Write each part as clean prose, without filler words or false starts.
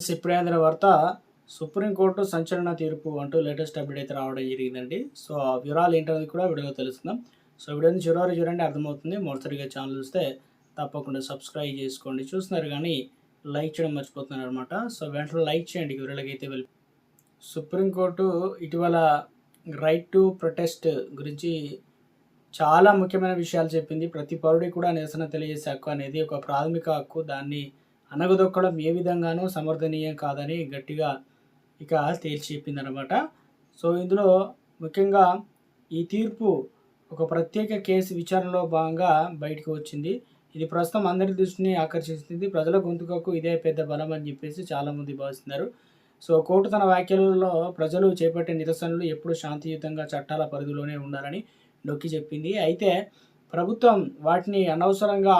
Friends ఇప్పుడే అందిన వార్త సుప్రీంకోర్టు సంచలన తీర్పు అంటూ లేటెస్ట్ అప్డేట్ అయితే రావడం జరిగిందండి. సో ఆ వివరాలు ఏంటనేది కూడా వీడియోలో తెలుసుకుందాం. సో వీడియోని చివరి చూడండి, అర్థమవుతుంది. మొదటిసారిగా ఛానల్ చూస్తే తప్పకుండా సబ్స్క్రైబ్ చేసుకోండి. చూస్తున్నారు కానీ లైక్ చేయడం మర్చిపోతున్నారు అనమాట. సో వెంటనే లైక్ చేయండి. వివరాలకి అయితే వెళ్ళి సుప్రీంకోర్టు ఇటీవల రైట్ టు ప్రొటెస్ట్ గురించి చాలా ముఖ్యమైన విషయాలు చెప్పింది. ప్రతి పౌరుడికి కూడా నిరసన తెలియజేసే హక్కు అనేది ఒక ప్రాథమిక హక్కు. దాన్ని అణగదొక్కడం ఏ విధంగానూ సమర్థనీయం కాదని గట్టిగా ఇక తేల్చి చెప్పిందనమాట. సో ఇందులో ముఖ్యంగా ఈ తీర్పు ఒక ప్రత్యేక కేసు విచారణలో భాగంగా బయటకు వచ్చింది. ఇది ప్రస్తుతం అందరి దృష్టిని ఆకర్షిస్తుంది. ప్రజల గొంతుకకు ఇదే పెద్ద బలం అని చెప్పేసి చాలామంది భావిస్తున్నారు. సో కోర్టు తన వ్యాఖ్యలలో ప్రజలు చేపట్టే నిరసనలు ఎప్పుడు శాంతియుతంగా చట్టాల పరిధిలోనే ఉండాలని నొక్కి చెప్పింది. అయితే ప్రభుత్వం వాటిని అనవసరంగా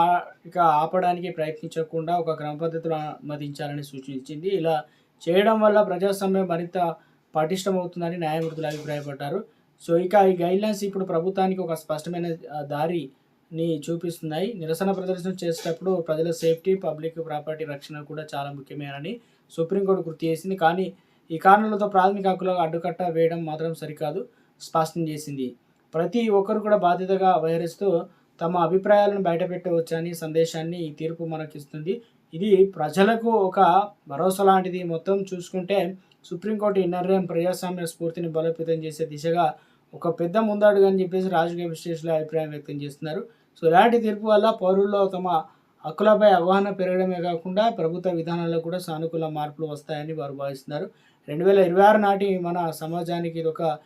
ఇక ఆపడానికి ప్రయత్నించకుండా ఒక క్రమ పద్ధతిలో అనుమతించాలని సూచించింది. ఇలా చేయడం వల్ల ప్రజాస్వామ్యం మరింత పటిష్టమవుతుందని న్యాయమూర్తులు అభిప్రాయపడ్డారు. సో ఇక ఈ గైడ్లైన్స్ ఇప్పుడు ప్రభుత్వానికి ఒక స్పష్టమైన దారిని చూపిస్తున్నాయి. నిరసన ప్రదర్శన చేసేటప్పుడు ప్రజల సేఫ్టీ, పబ్లిక్ ప్రాపర్టీ రక్షణ కూడా చాలా ముఖ్యమేనని సుప్రీంకోర్టు గుర్తు చేసింది. కానీ ఈ కారణాలతో ప్రాథమిక హక్కులకు అడ్డుకట్ట వేయడం మాత్రం సరికాదు స్పష్టం చేసింది. ప్రతి ఒక్కరు కూడా బాధ్యతగా వ్యవహరిస్తూ తమ అభిప్రాయాలను బయటపెట్టవచ్చని సందేశాన్ని ఈ తీర్పు మనకిస్తుంది. ఇది ప్రజలకు ఒక భరోసా లాంటిది. మొత్తం చూసుకుంటే సుప్రీంకోర్టు ఈ నిర్ణయం ప్రజాస్వామ్య స్ఫూర్తిని బలోపేతం చేసే దిశగా ఒక పెద్ద ముందడుగు అని చెప్పేసి రాజకీయ విశ్లేషకులు అభిప్రాయం వ్యక్తం చేస్తున్నారు. సో ఇలాంటి తీర్పు వల్ల పౌరుల్లో తమ హక్కులపై అవగాహన పెరగడమే కాకుండా ప్రభుత్వ విధానాల్లో కూడా సానుకూల మార్పులు వస్తాయని వారు భావిస్తున్నారు. 2026 నాటి మన సమాజానికి ఇది ఒక